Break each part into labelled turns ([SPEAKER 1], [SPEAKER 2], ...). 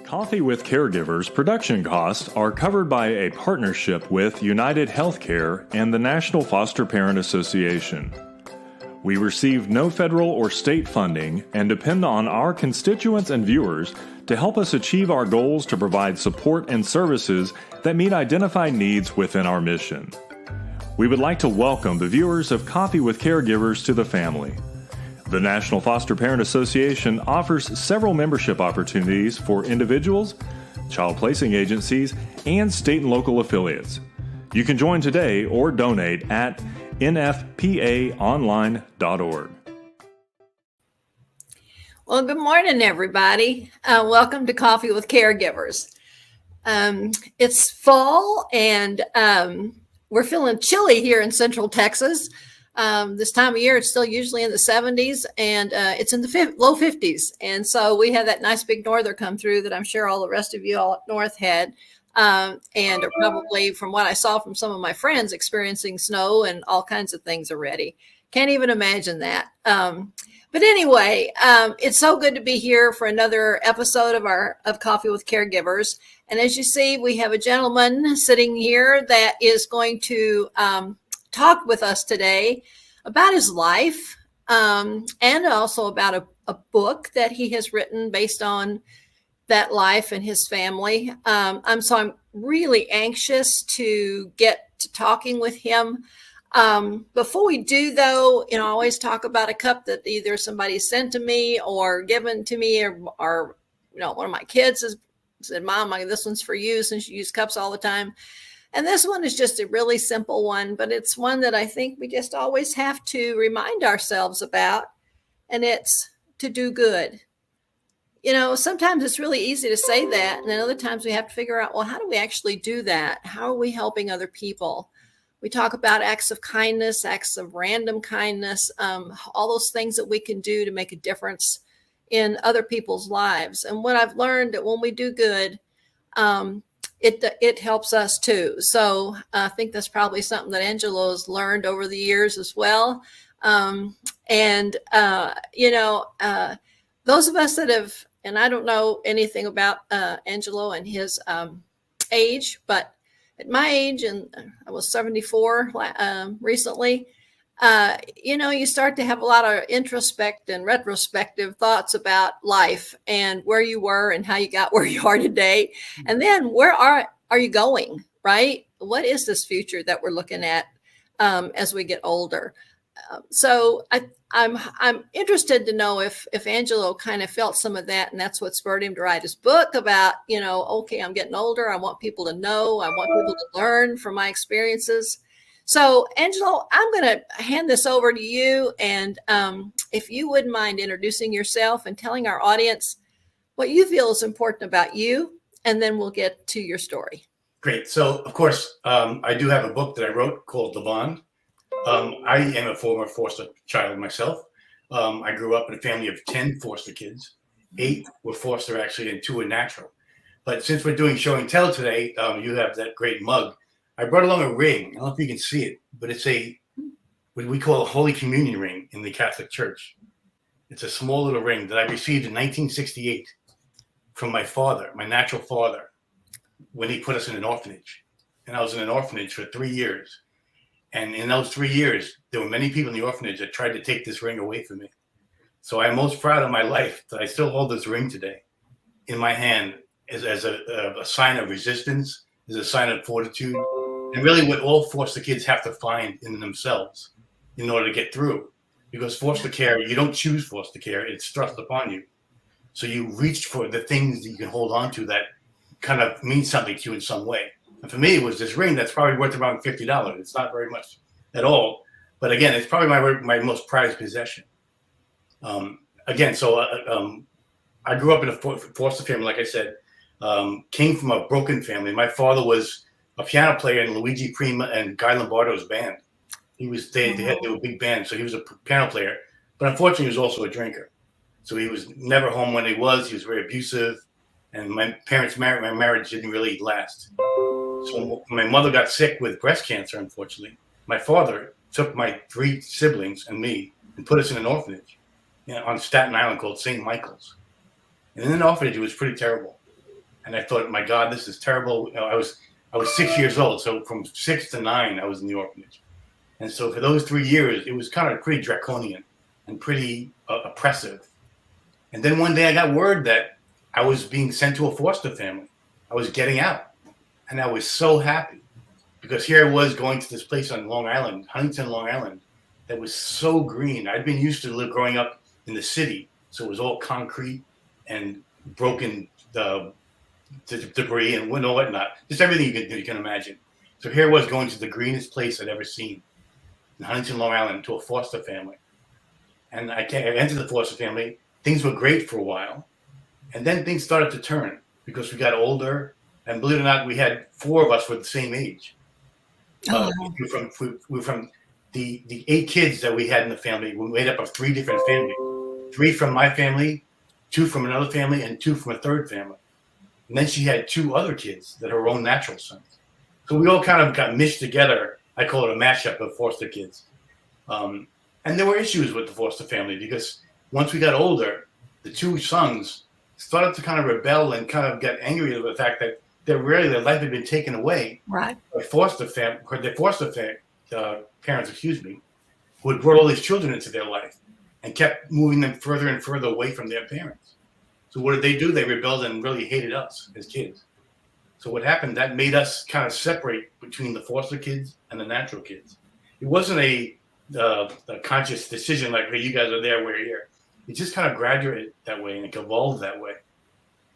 [SPEAKER 1] Coffee with Caregivers production costs are covered by a partnership with United Healthcare and the National Foster Parent Association. We receive no federal or state funding and depend on our constituents and viewers to help us achieve our goals to provide support and services that meet identified needs within our mission. We would like to welcome the viewers of Coffee with Caregivers to the family. The National Foster Parent Association offers several membership opportunities for individuals, child placing agencies, and state and local affiliates. You can join today or donate at nfpaonline.org.
[SPEAKER 2] Well, good morning, everybody. Welcome to Coffee with Caregivers. It's fall and we're feeling chilly here in Central Texas. This time of year, it's still usually in the 70s and it's in the low 50s. And so we had that nice big norther come through that I'm sure all the rest of you all up north had. And are probably, from what I saw from some of my friends, experiencing snow and all kinds of things already. Can't even imagine that. But anyway, it's so good to be here for another episode of Coffee with Caregivers. And as you see, we have a gentleman sitting here that is going to talk with us today about his life and also about a book that he has written based on that life and his family. I'm really anxious to get to talking with him. Before we do, though, I always talk about a cup that either somebody sent to me or given to me, or one of my kids has said, "Mom, this one's for you," since you use cups all the time. And this one is just a really simple one, but it's one that I think we just always have to remind ourselves about, and it's to do good. Sometimes it's really easy to say that, and then other times we have to figure out, well, how do we actually do that? How are we helping other people? We talk about acts of kindness, acts of random kindness, all those things that we can do to make a difference in other people's lives. And what I've learned that when we do good, it helps us too. So I think that's probably something that Angelos learned over the years as well. Those of us that have, and I don't know anything about Angelo and his age, but at my age, and I was 74 recently, you start to have a lot of introspect and retrospective thoughts about life and where you were and how you got where you are today. And then where are you going, right? What is this future that we're looking at as we get older? So I'm interested to know if Angelo kind of felt some of that, and that's what spurred him to write his book about, okay, I'm getting older. I want people to know. I want people to learn from my experiences. So, Angelo, I'm going to hand this over to you. And if you wouldn't mind introducing yourself and telling our audience what you feel is important about you, and then we'll get to your story.
[SPEAKER 3] Great. So, of course, I do have a book that I wrote called The Bond. I am a former foster child myself. I grew up in a family of 10 foster kids. 8 were foster, actually, and 2 were natural. But since we're doing show and tell today, you have that great mug. I brought along a ring. I don't know if you can see it, but it's what we call a Holy Communion ring in the Catholic Church. It's a small little ring that I received in 1968 from my father, my natural father, when he put us in an orphanage. And I was in an orphanage for 3 years. And in those 3 years, there were many people in the orphanage that tried to take this ring away from me. So I'm most proud of my life that I still hold this ring today in my hand as a sign of resistance, as a sign of fortitude. And really what all foster kids have to find in themselves in order to get through. Because foster care, you don't choose foster care, it's thrust upon you. So you reach for the things that you can hold on to that kind of mean something to you in some way. And for me, it was this ring that's probably worth around $50. It's not very much at all. But again, it's probably my most prized possession. I grew up in a foster family, like I said, came from a broken family. My father was a piano player in Luigi Prima and Guy Lombardo's band. They were a big band, so he was a piano player. But unfortunately, he was also a drinker. So he was never home when he was. He was very abusive. And my parents' marriage didn't really last. So when my mother got sick with breast cancer, unfortunately, my father took my 3 siblings and me and put us in an orphanage on Staten Island called St. Michael's. And in an orphanage, it was pretty terrible. And I thought, my God, this is terrible. I was 6 years old. So from 6 to 9, I was in the orphanage. And so for those 3 years, it was kind of pretty draconian and pretty oppressive. And then one day I got word that I was being sent to a foster family. I was getting out. And I was so happy because here I was going to this place on Long Island, Huntington, Long Island, that was so green. I'd been used to growing up in the city. So it was all concrete and broken debris and whatnot. Just everything you can imagine. So here I was going to the greenest place I'd ever seen in Huntington, Long Island, to a foster family. And I entered the foster family. Things were great for a while. And then things started to turn because we got older. And believe it or not, we had 4 of us were the same age. We were from the 8 kids that we had in the family. We made up of 3 different families. 3 from my family, 2 from another family, and 2 from a third family. And then she had 2 other kids that are her own natural sons. So we all kind of got meshed together. I call it a mashup of foster kids. And there were issues with the foster family because once we got older, the 2 sons started to kind of rebel and kind of get angry at the fact that their life had been taken away by their foster parents, who had brought all these children into their life and kept moving them further and further away from their parents. So what did they do? They rebelled and really hated us as kids. So what happened, that made us kind of separate between the foster kids and the natural kids. It wasn't a conscious decision like, hey, you guys are there, we're here. It just kind of graduated that way and it evolved that way.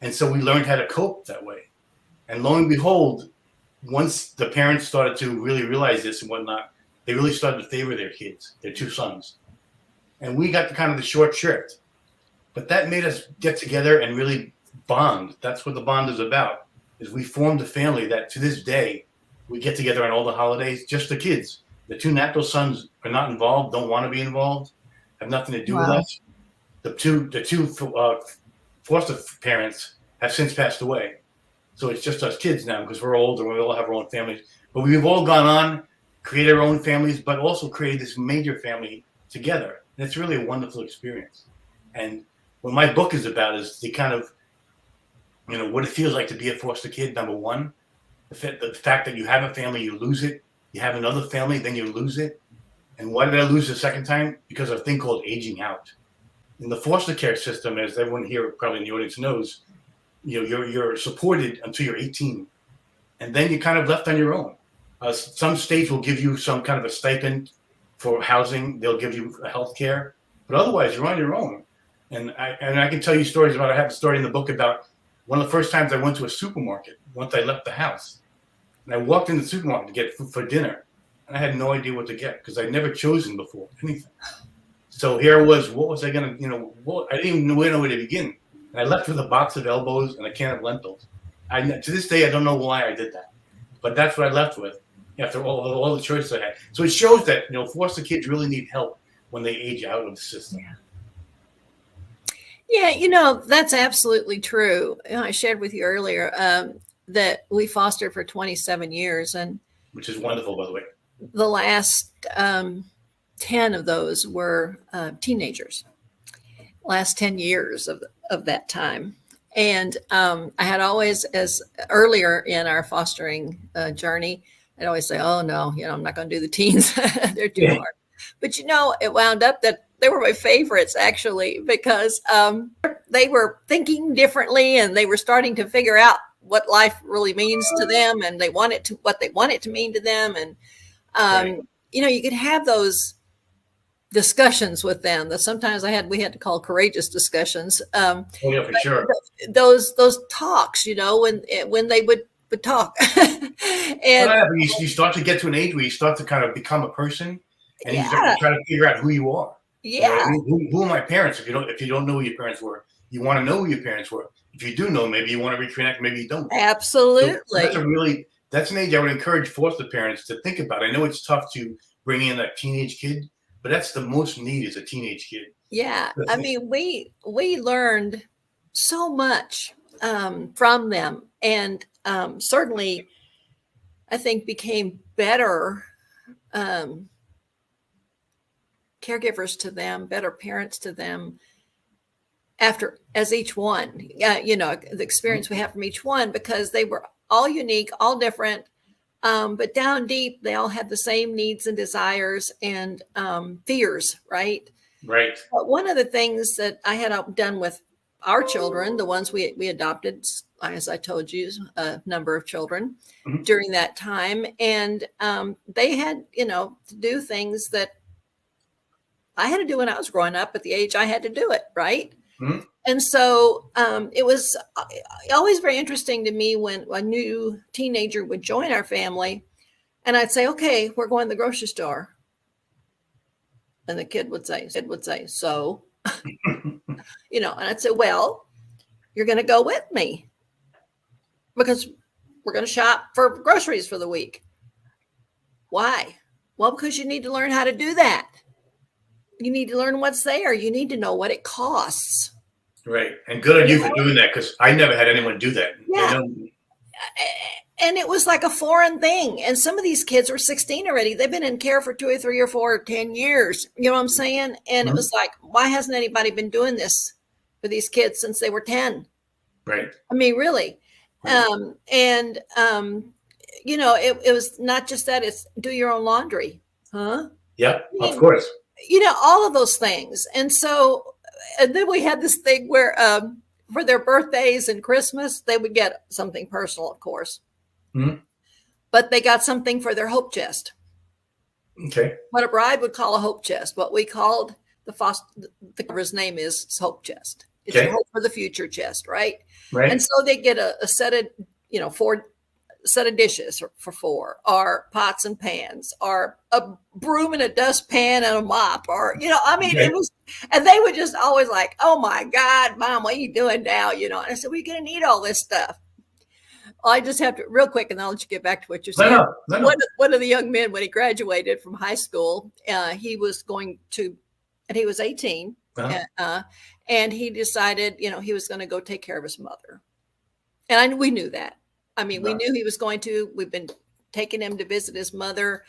[SPEAKER 3] And so we learned how to cope that way. And lo and behold, once the parents started to really realize this and whatnot, they really started to favor their kids, their 2 sons. And we got kind of the short shrift. But that made us get together and really bond. That's what the bond is about, is we formed a family that to this day, we get together on all the holidays, just the kids. The 2 natural sons are not involved, don't want to be involved, have nothing to do with us. The two foster parents have since passed away. So it's just us kids now because we're older and we all have our own families. But we've all gone on, created our own families, but also created this major family together. And it's really a wonderful experience. And what my book is about is the kind of, what it feels like to be a foster kid, number one. The fact that you have a family, you lose it. You have another family, then you lose it. And why did I lose the second time? Because of a thing called aging out. In the foster care system, as everyone here probably in the audience knows, you're supported until you're 18. And then you're kind of left on your own. Some states will give you some kind of a stipend for housing. They'll give you health care. But otherwise, you're on your own. And I can tell you stories about, I have a story in the book about one of the first times I went to a supermarket once I left the house. And I walked in the supermarket to get food for dinner. And I had no idea what to get because I'd never chosen before anything. So here I was, what was I going to, I didn't even know where to begin. And I left with a box of elbows and a can of lentils. To this day, I don't know why I did that. But that's what I left with after all the choices I had. So it shows that, foster kids really need help when they age out of the system.
[SPEAKER 2] Yeah, that's absolutely true. I shared with you earlier that we fostered for 27 years.
[SPEAKER 3] Which is wonderful, by the way.
[SPEAKER 2] The last 10 of those were teenagers. Last 10 years of that time. And I had always, as earlier in our fostering journey, I'd always say, oh, no, I'm not going to do the teens. They're too hard. But, it wound up that they were my favorites, actually, because they were thinking differently and they were starting to figure out what life really means to them and what they want it to mean to them. And, you could have those discussions with them that sometimes we had to call courageous discussions.
[SPEAKER 3] For sure.
[SPEAKER 2] Those talks, when they would talk. And
[SPEAKER 3] you start to get to an age where you start to kind of become a person and you start to try to figure out who you are.
[SPEAKER 2] Yeah.
[SPEAKER 3] Who are my parents? If you don't know who your parents were, you want to know who your parents were. If you do know, maybe you want to reconnect, maybe you don't.
[SPEAKER 2] Absolutely.
[SPEAKER 3] So that's an age I would encourage foster parents to think about. I know it's tough to bring in a teenage kid, but that's the most need is a teenage kid.
[SPEAKER 2] Yeah. I mean, we learned so much from them and certainly I think became better caregivers to them, better parents to them as each one, the experience we have from each one, because they were all unique, all different. But down deep, they all had the same needs and desires and fears, right?
[SPEAKER 3] Right.
[SPEAKER 2] But one of the things that I had done with our children, the ones we adopted, as I told you, a number of children during that time, and they had, to do things that I had to do when I was growing up at the age I had to do it, right?
[SPEAKER 3] Mm-hmm.
[SPEAKER 2] And so it was always very interesting to me when a new teenager would join our family, and I'd say, "Okay, we're going to the grocery store," and the kid would say, "So," and I'd say, "Well, you're going to go with me because we're going to shop for groceries for the week." Why? Well, because you need to learn how to do that. You need to learn what's there. You need to know what it costs.
[SPEAKER 3] Right. And good on you for doing that, because I never had anyone do that.
[SPEAKER 2] Yeah. And it was like a foreign thing. And some of these kids were 16 already. They've been in care for 2 or 3 or 4 or 10 years. You know what I'm saying? And it was like, why hasn't anybody been doing this for these kids since they were 10?
[SPEAKER 3] Right.
[SPEAKER 2] I mean, really. Right. It was not just that, it's do your own laundry. Huh?
[SPEAKER 3] Yeah, of course.
[SPEAKER 2] All of those things. And so, and then we had this thing where for their birthdays and Christmas, they would get something personal, of course. Mm-hmm. But they got something for their hope chest.
[SPEAKER 3] Okay.
[SPEAKER 2] What a bride would call a hope chest. What we called the name is hope chest. It's a hope for the future chest, right?
[SPEAKER 3] Right.
[SPEAKER 2] And so they get a set of 4 set of dishes for 4, or pots and pans, or a broom and a dustpan and a mop, or it was, and they would just always like, "Oh my God, Mom, what are you doing now?" And I said, "We're gonna need all this stuff." I just have to real quick, and I'll let you get back to what you're saying. No. One of the young men, when he graduated from high school, he was going to, and he was 18, and he decided, he was going to go take care of his mother, and we knew that. I mean, we knew he was going to. We've been taking him to visit his mother,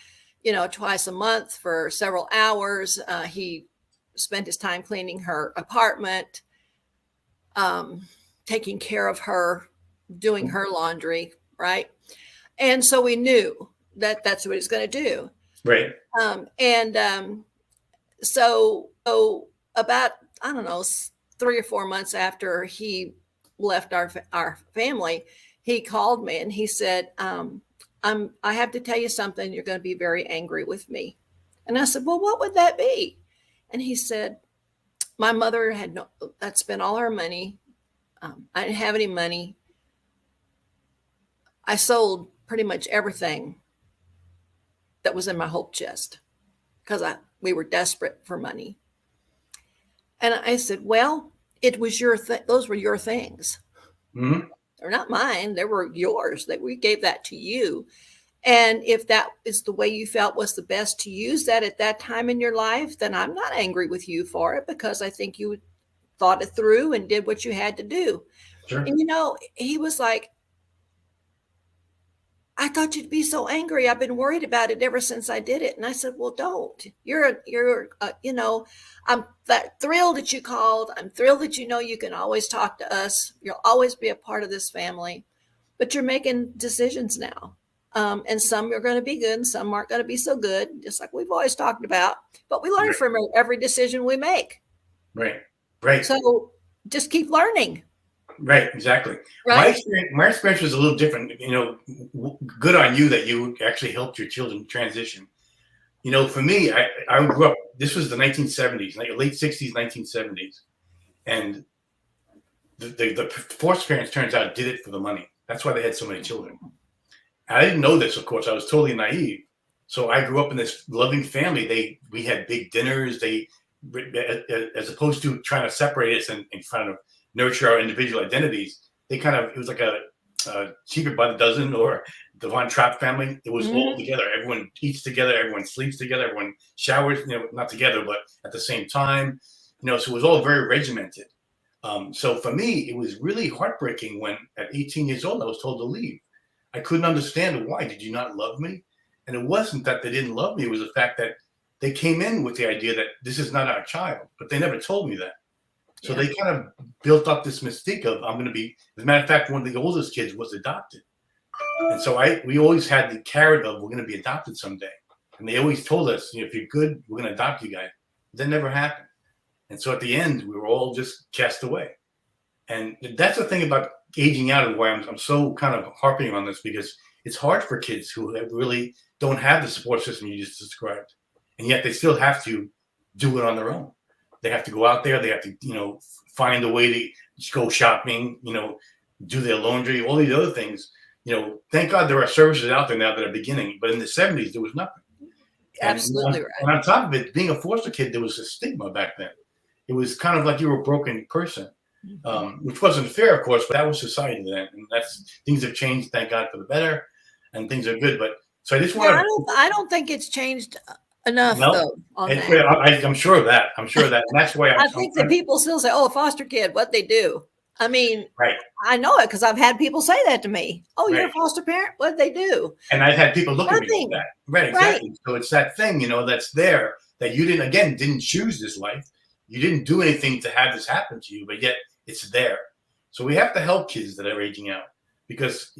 [SPEAKER 2] twice a month for several hours. He spent his time cleaning her apartment, taking care of her, doing her laundry, right? And so we knew that that's what he's going to do.
[SPEAKER 3] Right.
[SPEAKER 2] So about, I don't know, 3 or 4 months after he left our family, he called me and he said, I have to tell you something. You're going to be very angry with me. And I said, well, what would that be? And he said, my mother had spent all her money. I didn't have any money. I sold pretty much everything that was in my hope chest because we were desperate for money. And I said, well, it was those were your things. Mm-hmm. They're not mine. They were yours. We gave that to you. And if that is the way you felt was the best to use that at that time in your life, then I'm not angry with you for it, because I think you thought it through and did what you had to do. Sure. And, he was like, I thought you'd be so angry. I've been worried about it ever since I did it. And I said, well, don't. I'm thrilled that you called. I'm thrilled that you can always talk to us. You'll always be a part of this family. But you're making decisions now. And some are going to be good and some aren't going to be so good, just like we've always talked about. But we learn from every decision we make.
[SPEAKER 3] Right. Right.
[SPEAKER 2] So just keep learning.
[SPEAKER 3] Right, exactly. Right? My experience was a little different. Good on you that you actually helped your children transition. For me, I grew up, this was the 1970s, late 60s, 1970s. And the foster parents, turns out, did it for the money. That's why they had so many children. I didn't know this, of course. I was totally naive. So I grew up in this loving family. We had big dinners. As opposed to trying to separate us and kind of nurture our individual identities, it was like a Cheaper by the Dozen or the Von Trapp family. It was all together. Everyone eats together. Everyone sleeps together. Everyone showers, not together, but at the same time. So it was all very regimented. So for me, it was really heartbreaking when at 18 years old, I was told to leave. I couldn't understand why. Did you not love me? And it wasn't that they didn't love me. It was the fact that they came in with the idea that this is not our child, but they never told me that. So they kind of built up this mystique of I'm going to be. As a matter of fact, one of the oldest kids was adopted, and so we always had the carrot of we're going to be adopted someday. And they always told us, if you're good, we're going to adopt you guys. That never happened. And so at the end, we were all just cast away. And that's the thing about aging out, and why I'm so kind of harping on this, because it's hard for kids who really don't have the support system you just described, and yet they still have to do it on their own. They have to go out there. They have to, find a way to go shopping, do their laundry, all these other things. Thank God there are services out there now that are beginning. But in the 70s, there was nothing.
[SPEAKER 2] Absolutely right.
[SPEAKER 3] And on top of it, being a foster kid, there was a stigma back then. It was kind of like you were a broken person, which wasn't fair, of course, but that was society then. And things have changed, thank God, for the better, and things are good. But so I just want to.
[SPEAKER 2] I don't think it's changed enough, though.
[SPEAKER 3] I'm sure of that. And that's why
[SPEAKER 2] I think that people still say, "Oh, a foster kid, what they do." I mean,
[SPEAKER 3] right.
[SPEAKER 2] I know it because I've had people say that to me. "Oh, you're a foster parent? What they do?"
[SPEAKER 3] And I've had people look at me like that. Right, exactly. Right. So it's that thing, that's there that you didn't choose this life. You didn't do anything to have this happen to you, but yet it's there. So we have to help kids that are aging out, because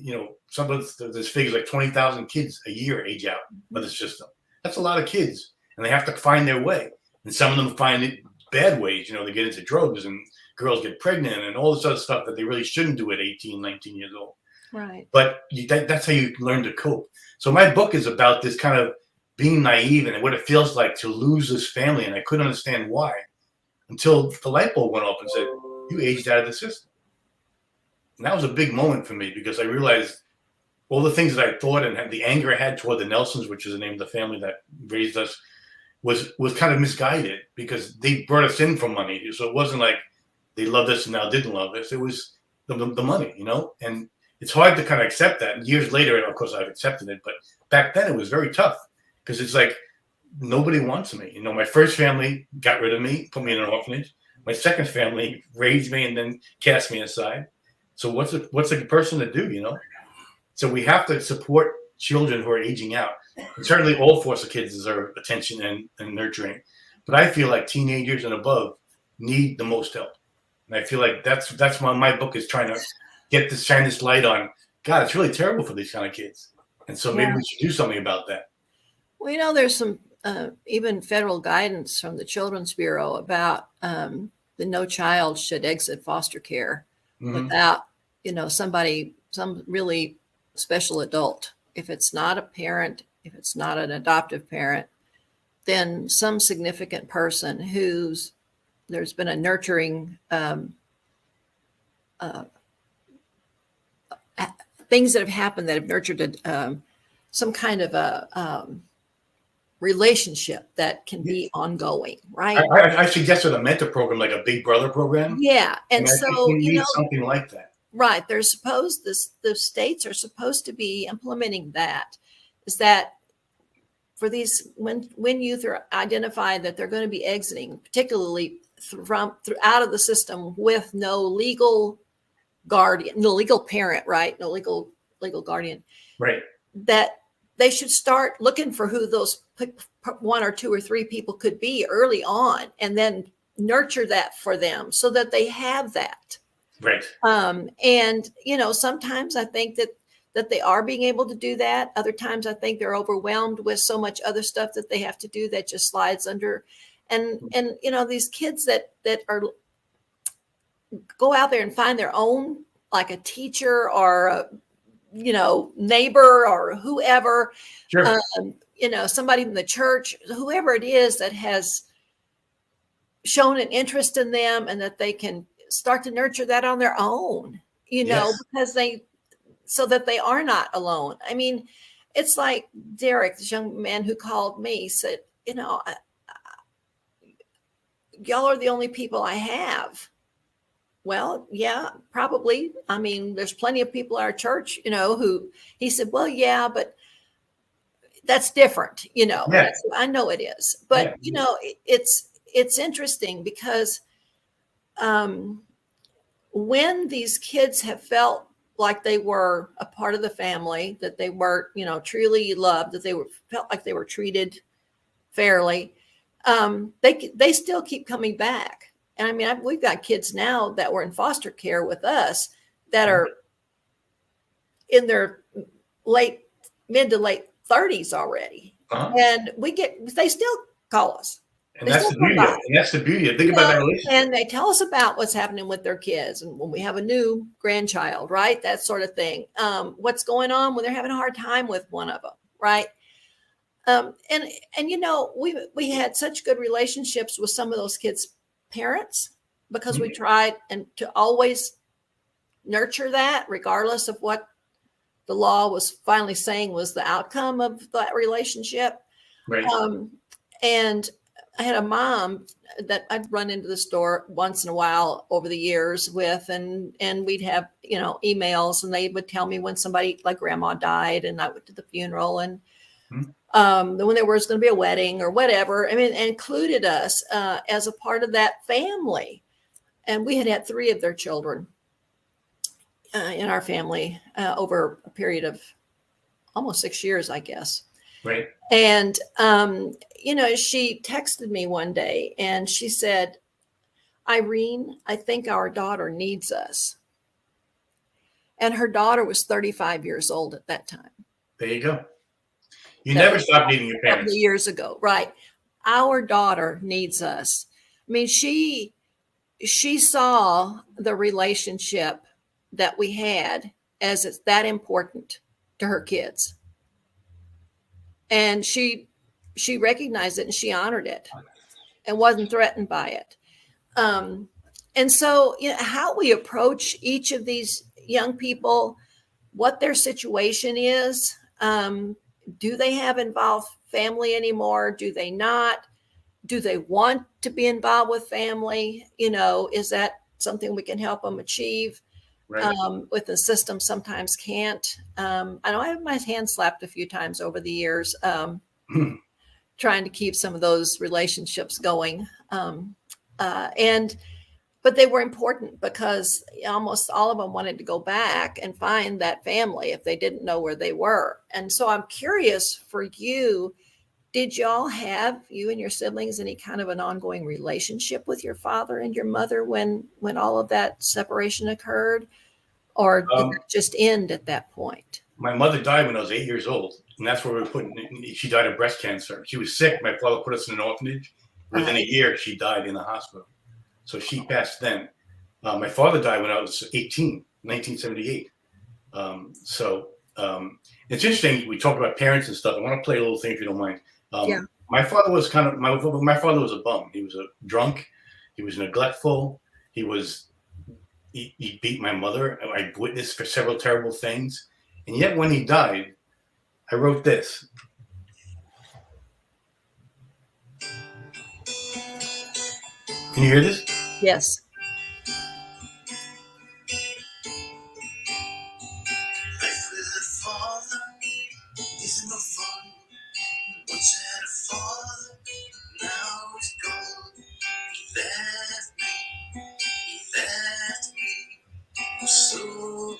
[SPEAKER 3] some of there's figures like 20,000 kids a year age out of the system. That's a lot of kids, and they have to find their way. And some of them find it bad ways. They get into drugs, and girls get pregnant, and all this other stuff that they really shouldn't do at 18, 19 years old.
[SPEAKER 2] Right.
[SPEAKER 3] But that's how you learn to cope. So my book is about this kind of being naive and what it feels like to lose this family, and I couldn't understand why until the light bulb went off and said, "You aged out of the system." And that was a big moment for me, because I realized all the things that I thought and the anger I had toward the Nelsons, which is the name of the family that raised us, was kind of misguided, because they brought us in for money. So it wasn't like they loved us and now didn't love us. It was the money, and it's hard to kind of accept that. And years later, of course, I've accepted it. But back then it was very tough, because it's like nobody wants me. My first family got rid of me, put me in an orphanage. My second family raised me and then cast me aside. So what's a person to do, So we have to support children who are aging out. And certainly all foster kids deserve attention and nurturing. But I feel like teenagers and above need the most help. And I feel like that's why my book is trying to shine this light on, God, it's really terrible for these kind of kids. And so maybe we should do something about that.
[SPEAKER 2] Well, there's some even federal guidance from the Children's Bureau about that no child should exit foster care without, some really special adult. If it's not a parent, if it's not an adoptive parent, then some significant person there's been a nurturing things that have happened that have nurtured some kind of a relationship that can be ongoing, right?
[SPEAKER 3] I suggested a mentor program, like a Big Brother program.
[SPEAKER 2] Yeah, and so
[SPEAKER 3] we need something like that.
[SPEAKER 2] Right. The states are supposed to be implementing that. Is that for these when youth are identified that they're going to be exiting, particularly out of the system with no legal guardian, no legal parent, right? No legal guardian.
[SPEAKER 3] Right.
[SPEAKER 2] That they should start looking for who those one or two or three people could be early on, and then nurture that for them so that they have that.
[SPEAKER 3] Right.
[SPEAKER 2] And sometimes I think that they are being able to do that. Other times I think they're overwhelmed with so much other stuff that they have to do that just slides under. And these kids that are go out there and find their own, like a teacher or a neighbor or whoever,
[SPEAKER 3] sure.
[SPEAKER 2] Somebody from the church, whoever it is that has shown an interest in them, and that they can start to nurture that on their own, because so that they are not alone. I mean, it's like Derek, this young man who called me, said, y'all are the only people I have. Well, yeah, probably. I mean, there's plenty of people at our church, who he said, well, yeah, but that's different,
[SPEAKER 3] Yeah.
[SPEAKER 2] I know it is. But, it's interesting because when these kids have felt like they were a part of the family, that they were, truly loved, that felt like they were treated fairly, they still keep coming back. And I mean, we've got kids now that were in foster care with us that are in their mid to late 30s already. And they still call us.
[SPEAKER 3] And that's the beauty of it. And that's the beauty of it. Think about that relationship.
[SPEAKER 2] And they tell us about what's happening with their kids. And when we have a new grandchild, right? That sort of thing. What's going on when they're having a hard time with one of them, right? And we had such good relationships with some of those kids' parents because we tried to always nurture that, regardless of what the law was finally saying was the outcome of that relationship.
[SPEAKER 3] Right.
[SPEAKER 2] And I had a mom that I'd run into the store once in a while over the years with, and we'd have, emails, and they would tell me when somebody like grandma died, and I went to the funeral, and when there was going to be a wedding or whatever. I mean, included us as a part of that family. And we had 3 of their children in our family over a period of almost 6 years, I guess.
[SPEAKER 3] Right.
[SPEAKER 2] And, she texted me one day and she said, Irene, I think our daughter needs us. And her daughter was 35 years old at that time.
[SPEAKER 3] There you go. You never stop needing your parents.
[SPEAKER 2] A couple of years ago, right? Our daughter needs us. I mean, she saw the relationship that we had as it's that important to her kids. And she recognized it and she honored it and wasn't threatened by it. And so, how we approach each of these young people, what their situation is, do they have involved family anymore? Do they not? Do they want to be involved with family? Is that something we can help them achieve? Right. With the system sometimes can't. I know I have my hand slapped a few times over the years, trying to keep some of those relationships going. But they were important because almost all of them wanted to go back and find that family if they didn't know where they were. And so I'm curious for you, did y'all have, you and your siblings, any kind of an ongoing relationship with your father and your mother when all of that separation occurred? Or did it just end at that point?
[SPEAKER 3] My mother died when I was 8 years old. And that's where she died of breast cancer. She was sick. My father put us in an orphanage. Within a year, she died in the hospital. So she passed then. My father died when I was 18, 1978. It's interesting. We talk about parents and stuff. I want to play a little thing if you don't mind. My father was my father was a bum. He was a drunk. He was neglectful. He beat my mother. I witnessed for several terrible things. And yet when he died, I wrote this. Can you hear this?
[SPEAKER 2] Yes.
[SPEAKER 4] Life with a father is no fun. Once had a father, now he's gone. He left me so alone.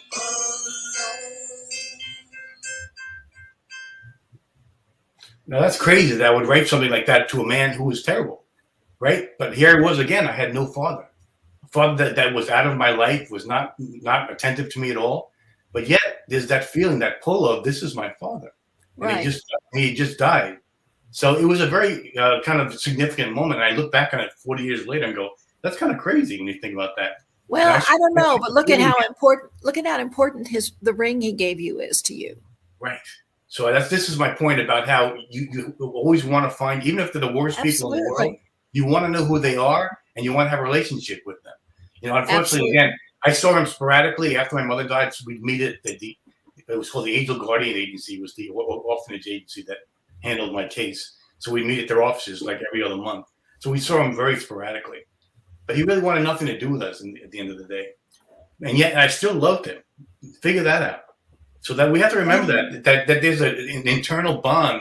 [SPEAKER 3] Now that's crazy that I would write something like that to a man who was terrible, right? But here I was again. I had no father. A father that was out of my life, was not attentive to me at all. But yet there's that feeling, that pull of this is my father. And
[SPEAKER 2] Right.
[SPEAKER 3] he just died. So it was a very kind of significant moment. And I look back on it 40 years later and go, that's kind of crazy when you think about that.
[SPEAKER 2] Well, I don't know, but look at how important the ring he gave you is to you.
[SPEAKER 3] Right. So this is my point about how you always want to find, even if they're the worst people in the world, you want to know who they are and you want to have a relationship with them. Unfortunately,
[SPEAKER 2] Absolutely.
[SPEAKER 3] again, I saw him sporadically after my mother died. So we'd meet it was called the Angel Guardian Agency. It was the orphanage agency that handled my case. So we'd meet at their offices like every other month. So we saw him very sporadically. But he really wanted nothing to do with us at the end of the day. And yet I still loved him. Figure that out. So that we have to remember that there's an internal bond.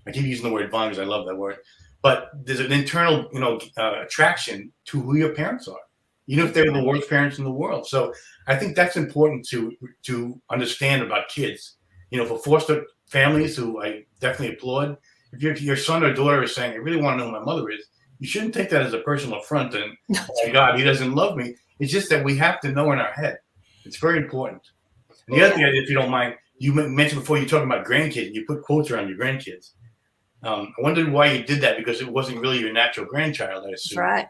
[SPEAKER 3] I keep using the word bond because I love that word. But there's an internal, attraction to who your parents are, even if they're the worst parents in the world. So I think that's important to understand about kids. For foster families, who I definitely applaud, if your son or daughter is saying, I really want to know who my mother is, You shouldn't take that as a personal affront and, oh my God, he doesn't love me. It's just that we have to know in our head. It's very important. And the other thing, if you don't mind, you mentioned before you talking about grandkids, you put quotes around your grandkids. I wondered why you did that, because it wasn't really your natural grandchild, I assume.
[SPEAKER 2] That's right.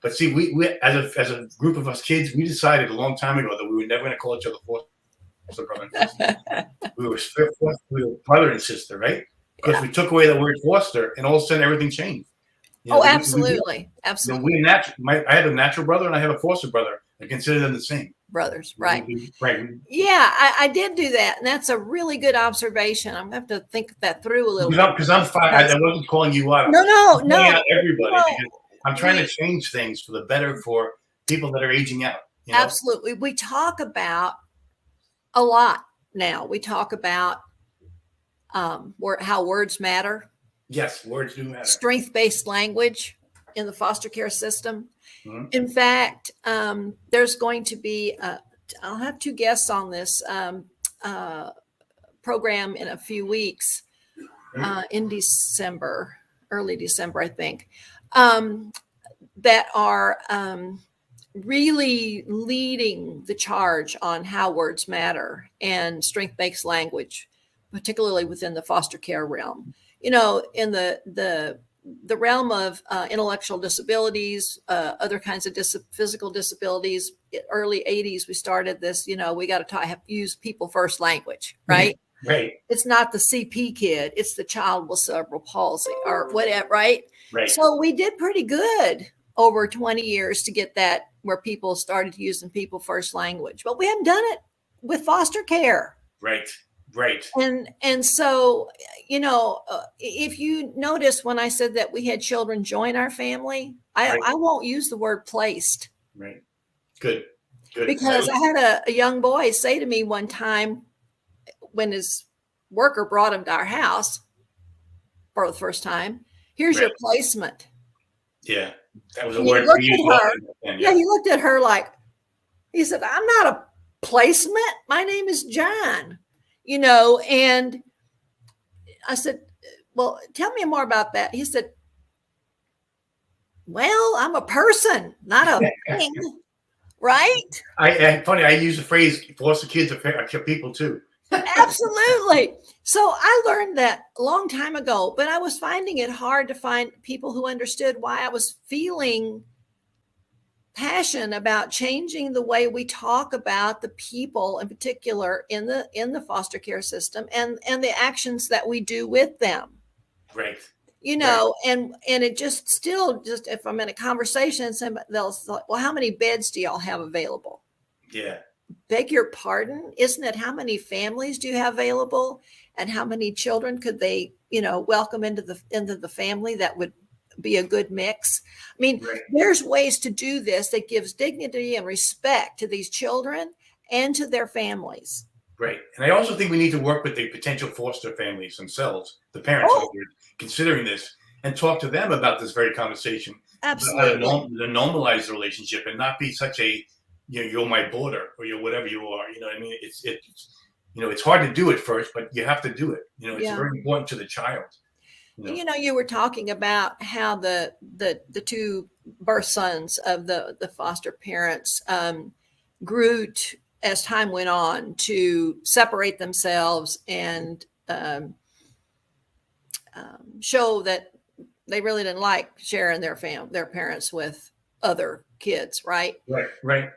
[SPEAKER 3] But see, we as a group of us kids, we decided a long time ago that we were never going to call each other foster brother and sister. we were brother and sister, right? Because we took away the word foster, and all of a sudden everything changed.
[SPEAKER 2] Absolutely. Absolutely.
[SPEAKER 3] I have a natural brother and I have a foster brother. I consider them the same.
[SPEAKER 2] Brothers, right?
[SPEAKER 3] Right.
[SPEAKER 2] Yeah, I did do that, and that's a really good observation. I'm going to have to think that through a little bit.
[SPEAKER 3] Because I'm fine. I wasn't calling you out.
[SPEAKER 2] No.
[SPEAKER 3] Out everybody. Because I'm trying to change things for the better for people that are aging out.
[SPEAKER 2] Absolutely. We talk about a lot now. We talk about how words matter.
[SPEAKER 3] Yes, words do matter.
[SPEAKER 2] Strength-based language in the foster care system.
[SPEAKER 3] Mm-hmm.
[SPEAKER 2] In fact, there's going to be, I'll have 2 guests on this program in a few weeks in December, early December, I think, that are really leading the charge on how words matter and strength-based language, particularly within the foster care realm. In the realm of intellectual disabilities, other kinds of physical disabilities, early 80s, we started this, we got to use people first language, right?
[SPEAKER 3] Right.
[SPEAKER 2] It's not the CP kid, it's the child with cerebral palsy or whatever, right?
[SPEAKER 3] Right.
[SPEAKER 2] So we did pretty good over 20 years to get that where people started using people first language, but we haven't done it with foster care.
[SPEAKER 3] Right. Right.
[SPEAKER 2] And so, if you notice when I said that we had children join our family, I won't use the word placed.
[SPEAKER 3] Right. Good.
[SPEAKER 2] Because I had a young boy say to me one time when his worker brought him to our house for the first time, here's your placement.
[SPEAKER 3] Yeah. That was a word for you.
[SPEAKER 2] Yeah, he looked at her like, he said, I'm not a placement. My name is John. And I said, well, tell me more about that. He said, well, I'm a person, not a thing. Right?
[SPEAKER 3] Funny, I use the phrase foster kids are people too.
[SPEAKER 2] Absolutely. So I learned that a long time ago, but I was finding it hard to find people who understood why I was feeling passion about changing the way we talk about the people in particular in the foster care system and the actions that we do with them.
[SPEAKER 3] Right.
[SPEAKER 2] And it just if I'm in a conversation, they'll say, well, how many beds do y'all have available?
[SPEAKER 3] Yeah.
[SPEAKER 2] Beg your pardon? Isn't it how many families do you have available and how many children could they, welcome into the family that would be a good mix? I mean, There's ways to do this that gives dignity and respect to these children and to their families.
[SPEAKER 3] Right. And I also think we need to work with the potential foster families themselves, the parents who are considering this, and talk to them about this very conversation.
[SPEAKER 2] Absolutely.
[SPEAKER 3] How to normalize the relationship and not be such a, you're my border or you're whatever you are. I mean, it's hard to do it first, but you have to do it. It's very important to the child.
[SPEAKER 2] You were talking about how the 2 birth sons of the foster parents grew as time went on to separate themselves and show that they really didn't like sharing their parents with other kids, right?
[SPEAKER 3] Right.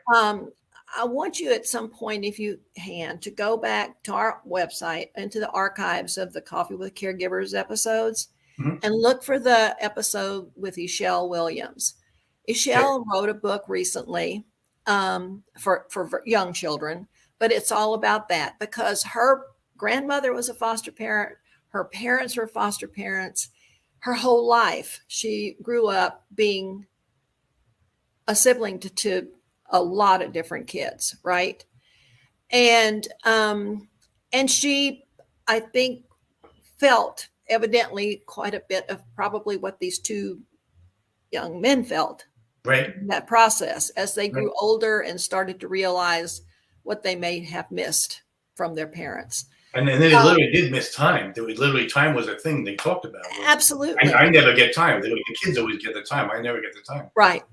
[SPEAKER 2] I want you at some point, if you can, to go back to our website into the archives of the Coffee with Caregivers episodes and look for the episode with Ishelle Williams. Ishelle wrote a book recently for young children, but it's all about that because her grandmother was a foster parent. Her parents were foster parents. Her whole life, she grew up being a sibling to a lot of different kids, right? And she, I think, felt evidently quite a bit of probably what these 2 young men felt in that process as they grew older and started to realize what they may have missed from their parents.
[SPEAKER 3] And then they literally did miss time. There was literally time was a thing they talked about.
[SPEAKER 2] Absolutely.
[SPEAKER 3] I never get time. The kids always get the time. I never get the time.
[SPEAKER 2] Right.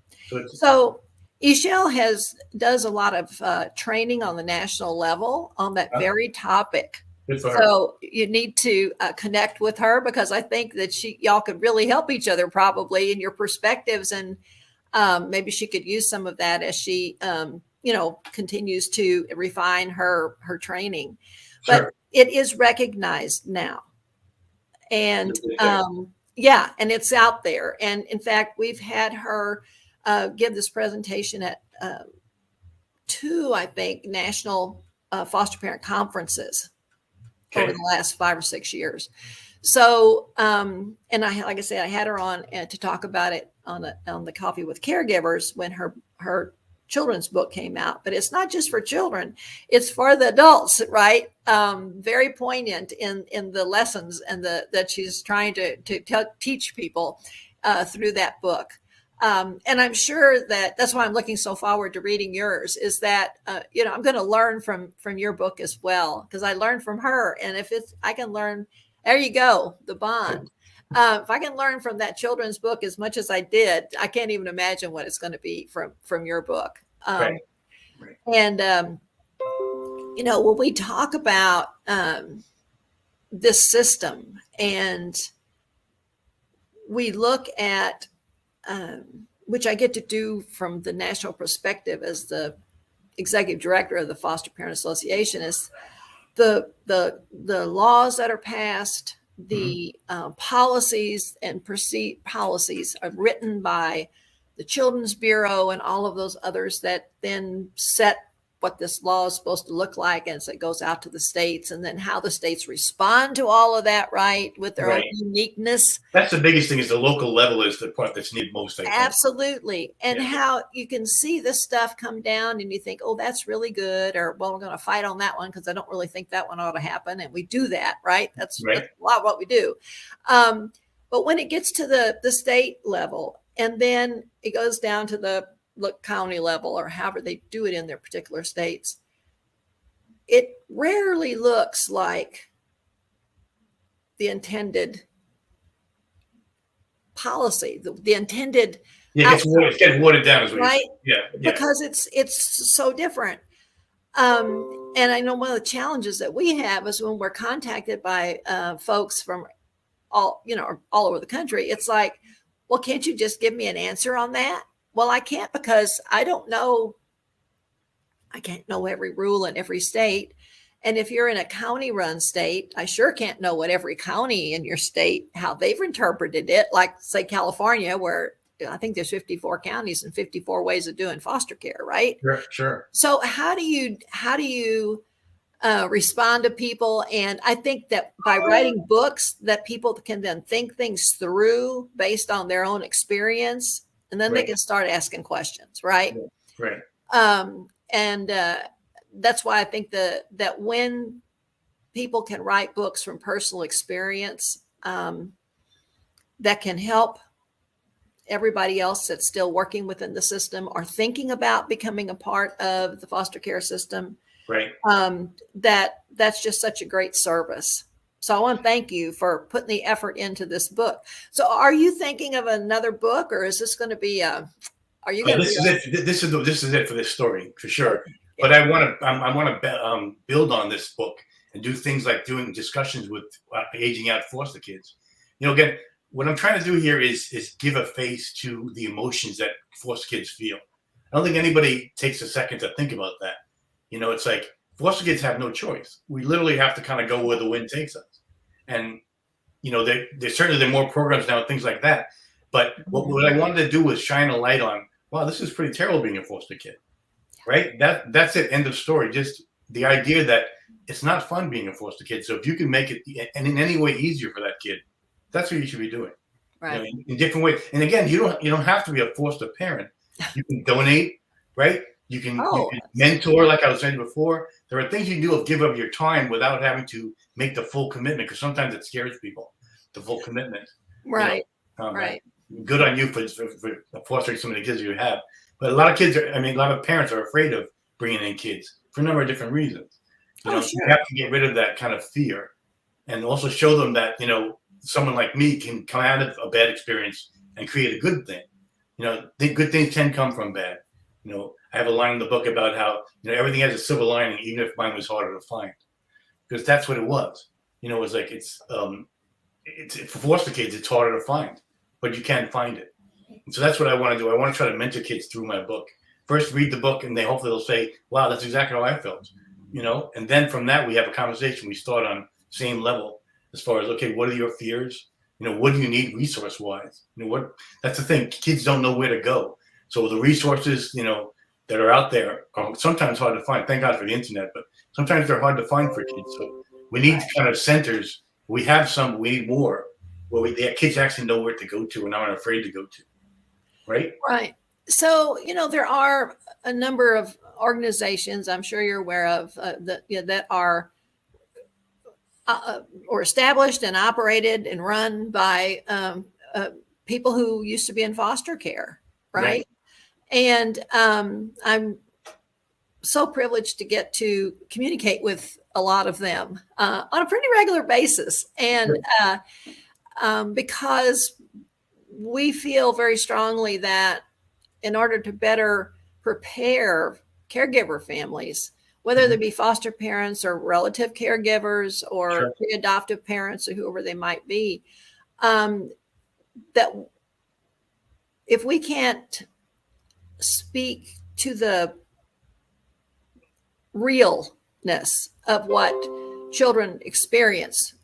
[SPEAKER 3] So
[SPEAKER 2] Ishel does a lot of training on the national level on that very topic.
[SPEAKER 3] good for her.
[SPEAKER 2] So you need to connect with her, because I think that y'all could really help each other probably in your perspectives, and maybe she could use some of that as she continues to refine her training. But
[SPEAKER 3] Sure.
[SPEAKER 2] it is recognized now, and and it's out there. And in fact, we've had her give this presentation at 2, I think, national foster parent conferences over the last 5 or 6 years. So, and like I said, I had her on to talk about it on the Coffee with Caregivers when her children's book came out. But it's not just for children; it's for the adults, right? Very poignant in the lessons and that she's trying to teach people through that book. And I'm sure that's why I'm looking so forward to reading yours, is that, I'm going to learn from your book as well, because I learned from her. And I can learn, there you go, the bond. If I can learn from that children's book as much as I did, I can't even imagine what it's going to be from your book.
[SPEAKER 3] Right.
[SPEAKER 2] And, when we talk about this system and we look at, which I get to do from the national perspective as the executive director of the Foster Parent Association, is the laws that are passed, the policies and policies are written by the Children's Bureau and all of those others that then set what this law is supposed to look like as it goes out to the states, and then how the states respond to all of that, right, with their own uniqueness.
[SPEAKER 3] That's the biggest thing, is the local level is the part that's needed most, I think.
[SPEAKER 2] Absolutely. And how you can see this stuff come down and you think, oh, that's really good, or, well, we're going to fight on that one because I don't really think that one ought to happen. And we do that, right? That's a lot of what we do. But when it gets to the state level, and then it goes down to the county level, or however they do it in their particular states, it rarely looks like the intended policy, the intended
[SPEAKER 3] it's getting watered down, as
[SPEAKER 2] right?
[SPEAKER 3] Yeah.
[SPEAKER 2] Because it's so different. And I know one of the challenges that we have is when we're contacted by folks from all over the country, it's like, well, can't you just give me an answer on that? Well, I can't, because I can't know every rule in every state. And if you're in a county run state, I sure can't know what every county in your state, how they've interpreted it. Like, say, California, where I think there's 54 counties and 54 ways of doing foster care, right?
[SPEAKER 3] Sure.
[SPEAKER 2] So how do you respond to people? And I think that by writing books, that people can then think things through based on their own experience. And then they can start asking questions, right?
[SPEAKER 3] Right.
[SPEAKER 2] And that's why I think that when people can write books from personal experience, that can help everybody else that's still working within the system or thinking about becoming a part of the foster care system.
[SPEAKER 3] Right.
[SPEAKER 2] That's just such a great service. So I want to thank you for putting the effort into this book. So are you thinking of another book, or is this going to be are you going
[SPEAKER 3] this is it for this story, for sure. But I want to build on this book and do things like doing discussions with aging out foster kids. Again, what I'm trying to do here is give a face to the emotions that foster kids feel. I don't think anybody takes a second to think about that. It's like foster kids have no choice. We literally have to kind of go where the wind takes us. And, there's certainly more programs now and things like that. But what I wanted to do was shine a light on, wow, this is pretty terrible being a foster kid, right? That's it. End of story. Just the idea that it's not fun being a foster kid. So if you can make it and in any way easier for that kid, that's what you should be doing.
[SPEAKER 2] Right.
[SPEAKER 3] In different ways. And again, you don't have to be a foster parent. You can donate, right? You can mentor, like I was saying before. There are things you can do of give up your time without having to make the full commitment, because sometimes it scares people, the full commitment.
[SPEAKER 2] Right.
[SPEAKER 3] Right. Good on you for fostering so many kids you have. But a lot of parents are afraid of bringing in kids for a number of different reasons. You
[SPEAKER 2] Oh,
[SPEAKER 3] know, you
[SPEAKER 2] sure.
[SPEAKER 3] have to get rid of that kind of fear, and also show them that, you know, someone like me can come out of a bad experience and create a good thing. You know, the good things can come from bad. You know, I have a line in the book about how, you know, everything has a silver lining, even if mine was harder to find, because that's what it was. You know, it was like it's for foster kids, it's harder to find, but you can find it. And so that's what I want to do. I want to try to mentor kids through my book. First, read the book, and they hopefully they'll say, "Wow, that's exactly how I felt." You know, and then from that we have a conversation. We start on same level as far as, okay, what are your fears? You know, what do you need resource wise? You know, what that's the thing. Kids don't know where to go. So the resources, you know, that are out there are sometimes hard to find. Thank God for the internet, but sometimes they're hard to find for kids. So we need kind of centers. We have some, we need more where the kids actually know where to go to and aren't afraid to go to. Right?
[SPEAKER 2] Right. So, you know, there are a number of organizations I'm sure you're aware of that are or established and operated and run by people who used to be in foster care, right? And I'm so privileged to get to communicate with a lot of them on a pretty regular basis, and because we feel very strongly that in order to better prepare caregiver families, whether they be foster parents or relative caregivers or adoptive parents or whoever they might be, that if we can't speak to the realness of what children experience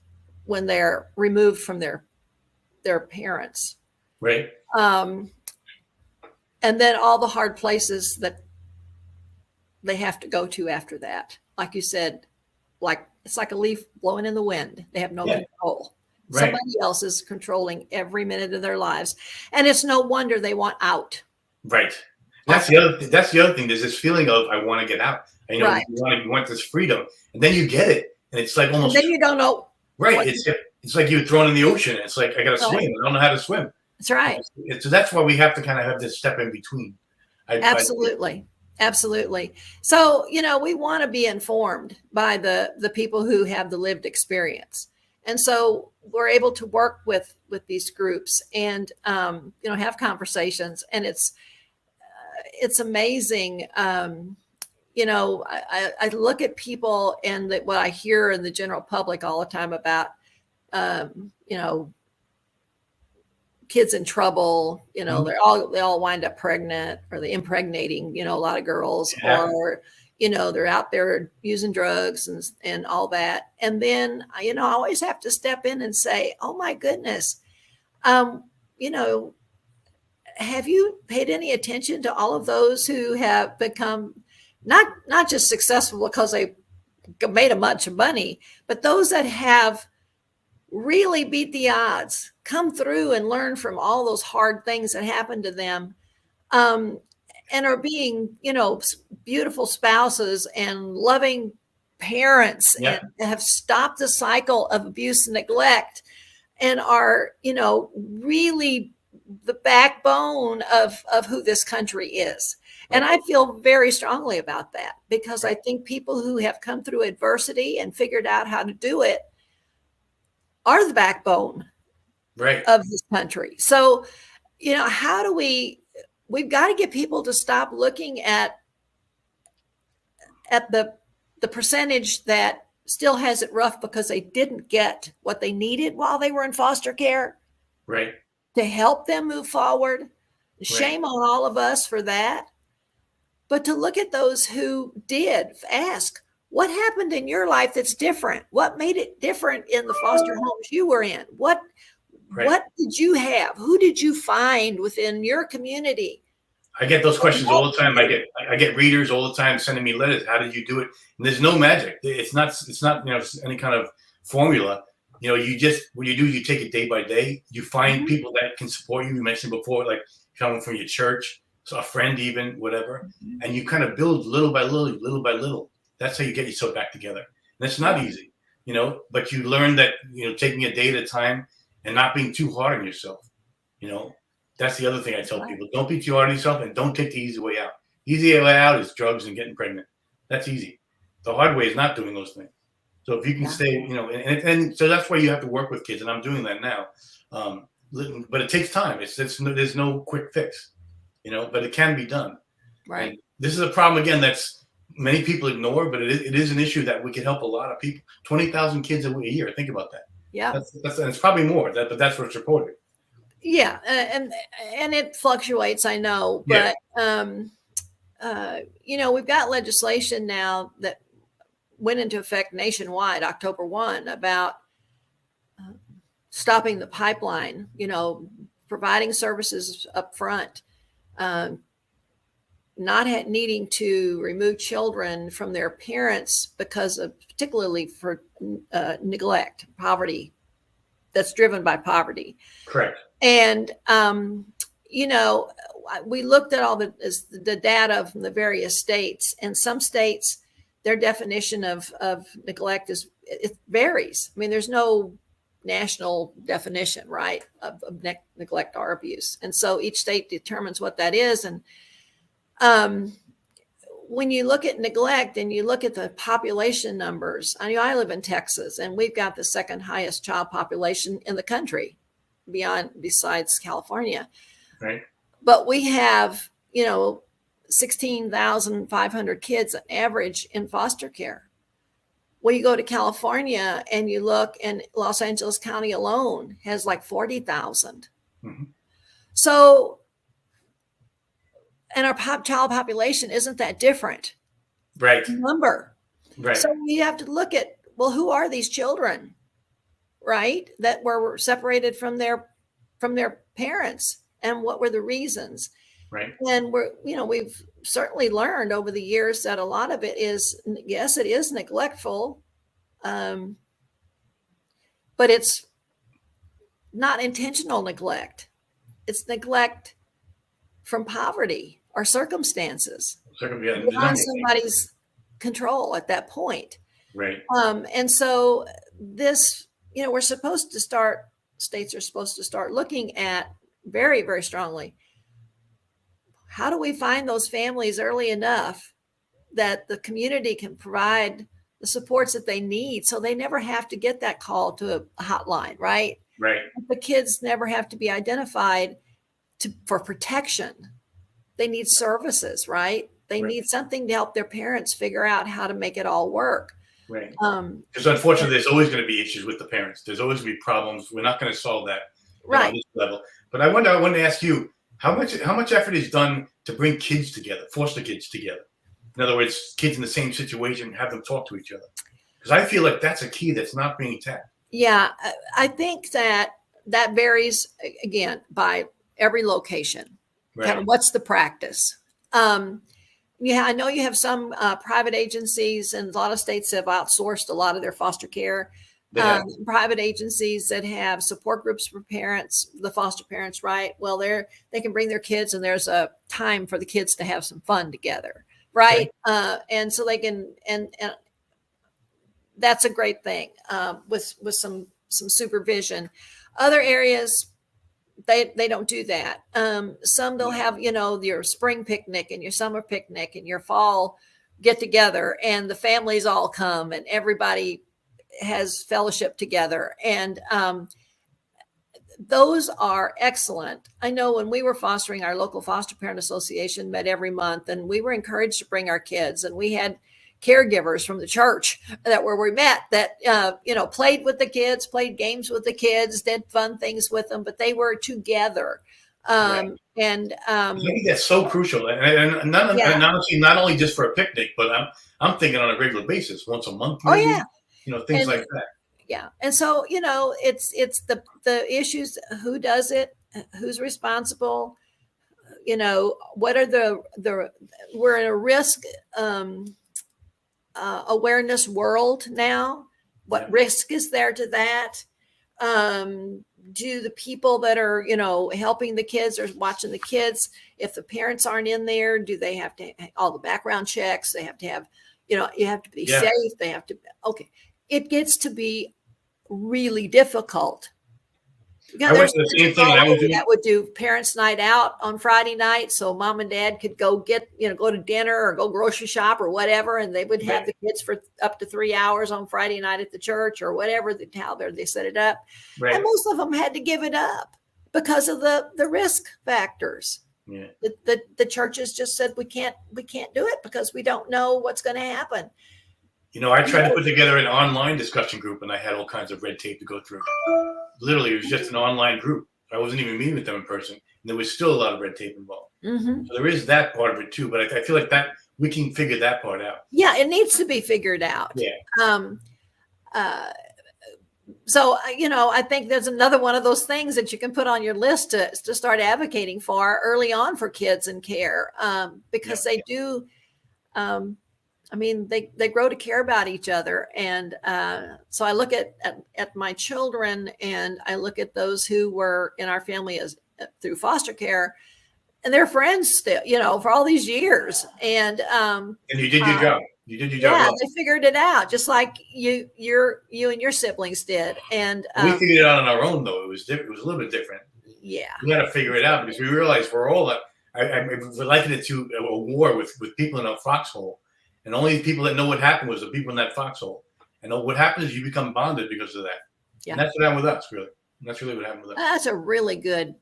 [SPEAKER 2] when they're removed from their parents,
[SPEAKER 3] Right.
[SPEAKER 2] and then all the hard places that they have to go to after that. Like you said, like it's like a leaf blowing in the wind. They have no control. Right. Somebody else is controlling every minute of their lives. And it's no wonder they want out.
[SPEAKER 3] Right. That's the other thing. There's this feeling of, I want to get out. You know, you want this freedom, and then you get it. And it's like almost.
[SPEAKER 2] And then you don't know.
[SPEAKER 3] Right. It's like you're thrown in the ocean. It's like, I got to swim. I don't know how to swim.
[SPEAKER 2] That's right.
[SPEAKER 3] So that's why we have to kind of have this step in between.
[SPEAKER 2] Absolutely. Absolutely. So, you know, we want to be informed by the people who have the lived experience. And so we're able to work with these groups and, you know, have conversations. And it's amazing. You know, I look at people and what I hear in the general public all the time about, you know, kids in trouble, you know, they all wind up pregnant, or they impregnating, you know, a lot of girls, or, you know, they're out there using drugs and all that. And then, you know, I always have to step in and say, oh my goodness, you know, have you paid any attention to all of those who have become not just successful because they made a bunch of money, but those that have really beat the odds, come through and learn from all those hard things that happened to them, and are being, you know, beautiful spouses and loving parents, and have stopped the cycle of abuse and neglect, and are, you know, really the backbone of who this country is. And I feel very strongly about that, because I think people who have come through adversity and figured out how to do it are the backbone of this country. So, you know, how do we've got to get people to stop looking at the percentage that still has it rough because they didn't get what they needed while they were in foster care.
[SPEAKER 3] Right.
[SPEAKER 2] To help them move forward. Shame on all of us for that. But to look at those who did, ask, what happened in your life that's different? What made it different in the foster homes you were in? What did you have? Who did you find within your community?
[SPEAKER 3] I get those questions all the time. I get readers all the time sending me letters. How did you do it? And there's no magic. It's not you know, any kind of formula. You know, what you do, you take it day by day. You find people that can support you. You mentioned before, like coming from your church, so a friend, even whatever, and you kind of build little by little. That's how you get yourself back together. And it's not easy, you know, but you learn that, you know, taking a day at a time and not being too hard on yourself. You know, that's the other thing I tell people. Don't be too hard on yourself, and don't take the easy way out. Easy way out is drugs and getting pregnant. That's easy. The hard way is not doing those things. So if you can stay, and so that's why you have to work with kids, and I'm doing that now. But it takes time. There's no quick fix, but it can be done.
[SPEAKER 2] Right.
[SPEAKER 3] And this is a problem again that's many people ignore, but it is an issue that we can help a lot of people. 20,000 kids a and think about that.
[SPEAKER 2] Yeah.
[SPEAKER 3] And it's probably more. But that's what's reported.
[SPEAKER 2] Yeah, and it fluctuates, I know, but we've got legislation now that went into effect nationwide October 1 about stopping the pipeline, providing services up front, not needing to remove children from their parents because of particularly for neglect, poverty that's driven by poverty.
[SPEAKER 3] Correct.
[SPEAKER 2] And, we looked at all the data from the various states, and some states, their definition of neglect it varies. I mean, there's no national definition, right, of neglect or abuse. And so each state determines what that is. And when you look at neglect and you look at the population numbers, I live in Texas, and we've got the second highest child population in the country besides California.
[SPEAKER 3] Right.
[SPEAKER 2] But we have, 16,500 kids on average in foster care. Well, you go to California and you look, and Los Angeles County alone has like 40,000. Mm-hmm. So, and our child population isn't that different.
[SPEAKER 3] Right.
[SPEAKER 2] Number.
[SPEAKER 3] Right.
[SPEAKER 2] So you have to look at, well, who are these children, right, that were separated from their parents, and what were the reasons?
[SPEAKER 3] Right.
[SPEAKER 2] And we've certainly learned over the years that a lot of it is, yes, it is neglectful, but it's not intentional neglect. It's neglect from poverty or circumstances beyond somebody's control at that point.
[SPEAKER 3] Right.
[SPEAKER 2] And so this, states are supposed to start looking at very, very strongly, how do we find those families early enough that the community can provide the supports that they need, so they never have to get that call to a hotline, right?
[SPEAKER 3] Right.
[SPEAKER 2] The kids never have to be identified for protection. They need services, right? They need something to help their parents figure out how to make it all work.
[SPEAKER 3] Right. Because unfortunately, there's always going to be issues with the parents. There's always going to be problems. We're not going to solve that on this level. But I wanted to ask you, how much effort is done to bring kids together, foster kids together? In other words, kids in the same situation, have them talk to each other. Because I feel like that's a key that's not being tapped.
[SPEAKER 2] Yeah, I think that varies, again, by every location.
[SPEAKER 3] Right.
[SPEAKER 2] Kind of what's the practice? I know you have some private agencies, and a lot of states have outsourced a lot of their foster care. Private agencies that have support groups for parents, the foster parents, right? Well, they can bring their kids, and there's a time for the kids to have some fun together, right? And so they can, and that's a great thing with some supervision. Other areas, they don't do that. Some they'll have, your spring picnic and your summer picnic and your fall get together, and the families all come, and everybody has fellowship together. And those are excellent. I know when we were fostering, our local foster parent association met every month, and we were encouraged to bring our kids, and we had caregivers from the church that where we met that, played with the kids, played games with the kids, did fun things with them, but they were together.
[SPEAKER 3] Right.
[SPEAKER 2] And
[SPEAKER 3] I think that's so crucial. And honestly, not only just for a picnic, but I'm thinking on a regular basis, once a month, maybe, things like that.
[SPEAKER 2] Yeah. And so, it's the issues, who does it, who's responsible, what are we're in a risk, awareness world now. What risk is there to that? Do the people that are, helping the kids or watching the kids, if the parents aren't in there, do they have to all the background checks? They have to have, you have to be safe. They have to. Okay. It gets to be really difficult.
[SPEAKER 3] I went to the same thing. I was doing
[SPEAKER 2] that would do parents' night out on Friday night, so mom and dad could go go to dinner or go grocery shop or whatever, and they would have the kids for up to 3 hours on Friday night at the church or whatever how they set it up.
[SPEAKER 3] right.
[SPEAKER 2] And most of them had to give it up because of the risk factors.
[SPEAKER 3] Yeah.
[SPEAKER 2] The churches just said we can't do it because we don't know what's going to happen.
[SPEAKER 3] I tried to put together an online discussion group, and I had all kinds of red tape to go through. Literally, it was just an online group. I wasn't even meeting with them in person, and there was still a lot of red tape involved.
[SPEAKER 2] Mm-hmm.
[SPEAKER 3] So there is that part of it too, but I feel like that we can figure that part out.
[SPEAKER 2] Yeah, it needs to be figured out.
[SPEAKER 3] Yeah.
[SPEAKER 2] So, I think there's another one of those things that you can put on your list to start advocating for early on for kids in care, because they do, they grow to care about each other. And so I look at my children, and I look at those who were in our family through foster care, and they're friends still, for all these years. And
[SPEAKER 3] you did your job. You did your job.
[SPEAKER 2] Yeah,
[SPEAKER 3] well.
[SPEAKER 2] they figured it out, just like you and your siblings did. And
[SPEAKER 3] We figured it out on our own, though. It was different. It was a little bit different.
[SPEAKER 2] Yeah,
[SPEAKER 3] We got to figure it out because we realized we're all. I likened it to a war with people in a foxhole, and only the people that know what happened was the people in that foxhole. And what happens is you become bonded because of that. Yeah. And that's what happened with us, really. And that's really what happened with us.
[SPEAKER 2] That's a really good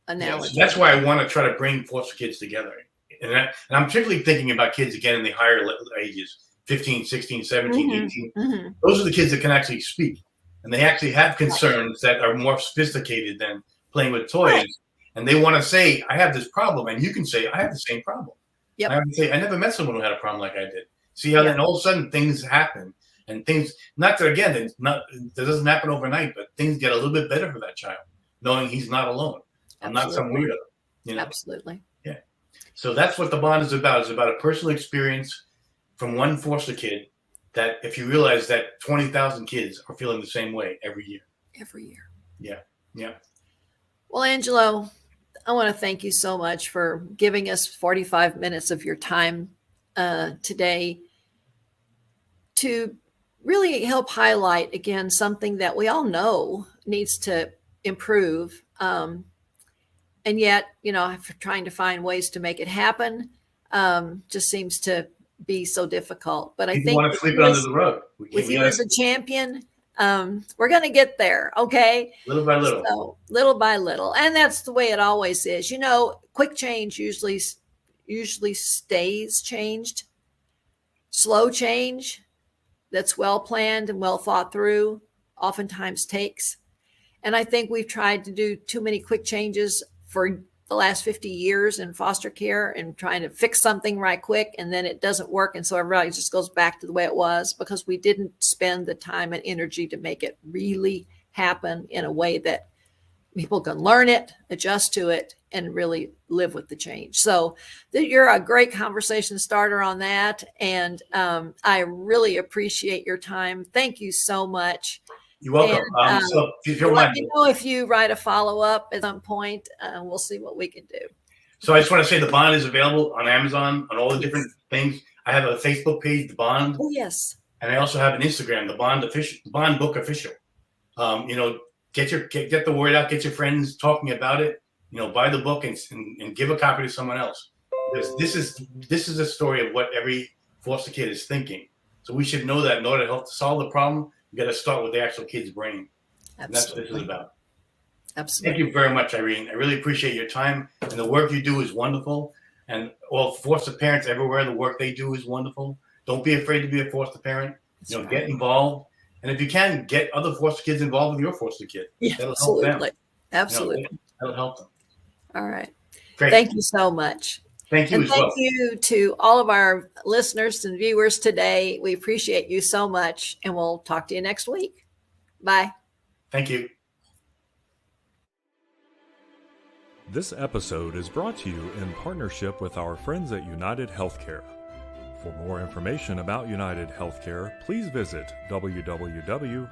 [SPEAKER 2] analogy.
[SPEAKER 3] Yeah, so that's why I want to try to bring foster kids together. And I'm particularly thinking about kids, again, in the higher ages, 15, 16, 17,
[SPEAKER 2] Mm-hmm.
[SPEAKER 3] 18.
[SPEAKER 2] Mm-hmm.
[SPEAKER 3] Those are the kids that can actually speak. And they actually have concerns that are more sophisticated than playing with toys. Right. And they want to say, I have this problem. And you can say, I have the same problem.
[SPEAKER 2] Yep.
[SPEAKER 3] I have to say, I never met someone who had a problem like I did. See how then all of a sudden things happen. And things, not that, again, that doesn't happen overnight, but things get a little bit better for that child, knowing he's not alone. I'm not some weirdo.
[SPEAKER 2] Absolutely.
[SPEAKER 3] Yeah. So that's what the bond is about. It's about a personal experience from one foster kid that if you realize that 20,000 kids are feeling the same way every year.
[SPEAKER 2] Every year.
[SPEAKER 3] Yeah. Yeah.
[SPEAKER 2] Well, Angelo, I want to thank you so much for giving us 45 minutes of your time today to really help highlight, again, something that we all know needs to improve. And yet, trying to find ways to make it happen just seems to be so difficult. But I think
[SPEAKER 3] want to sweep it under the rug.
[SPEAKER 2] With you as a champion, we're going to get there. Okay.
[SPEAKER 3] Little by little.
[SPEAKER 2] So, little by little. And that's the way it always is. Quick change usually stays changed. Slow change that's well planned and well thought through oftentimes takes. And I think we've tried to do too many quick changes for the last 50 years in foster care and trying to fix something right quick, and then it doesn't work. And so everybody just goes back to the way it was because we didn't spend the time and energy to make it really happen in a way that people can learn it, adjust to it, and really live with the change. So you're a great conversation starter on that. And I really appreciate your time. Thank you so much.
[SPEAKER 3] You're welcome. So if you
[SPEAKER 2] let me know if you write a follow-up at some point. We'll see what we can do.
[SPEAKER 3] So I just want to say the bond is available on Amazon, on all the different things. I have a Facebook page, The Bond.
[SPEAKER 2] Oh, yes.
[SPEAKER 3] And I also have an Instagram, The Bond Book Official. Get the word out, get your friends talking about it. Buy the book and give a copy to someone else. Because this is a story of what every foster kid is thinking. So we should know that in order to help solve the problem, you got to start with the actual kid's brain. Absolutely. And that's what this is about.
[SPEAKER 2] Absolutely.
[SPEAKER 3] Thank you very much, Irene. I really appreciate your time. And the work you do is wonderful. And all foster parents everywhere, the work they do is wonderful. Don't be afraid to be a foster parent.
[SPEAKER 2] Right.
[SPEAKER 3] Get involved. And if you can, get other foster kids involved with your foster kid.
[SPEAKER 2] Yeah,
[SPEAKER 3] that'll
[SPEAKER 2] absolutely.
[SPEAKER 3] help them.
[SPEAKER 2] Absolutely.
[SPEAKER 3] That'll help them.
[SPEAKER 2] All right.
[SPEAKER 3] Great.
[SPEAKER 2] Thank you so much.
[SPEAKER 3] Thank you
[SPEAKER 2] and
[SPEAKER 3] as well.
[SPEAKER 2] Thank you to all of our listeners and viewers today. We appreciate you so much, and we'll talk to you next week. Bye.
[SPEAKER 3] Thank you.
[SPEAKER 1] This episode is brought to you in partnership with our friends at United Healthcare. For more information about United Healthcare, please visit www.uhc.com.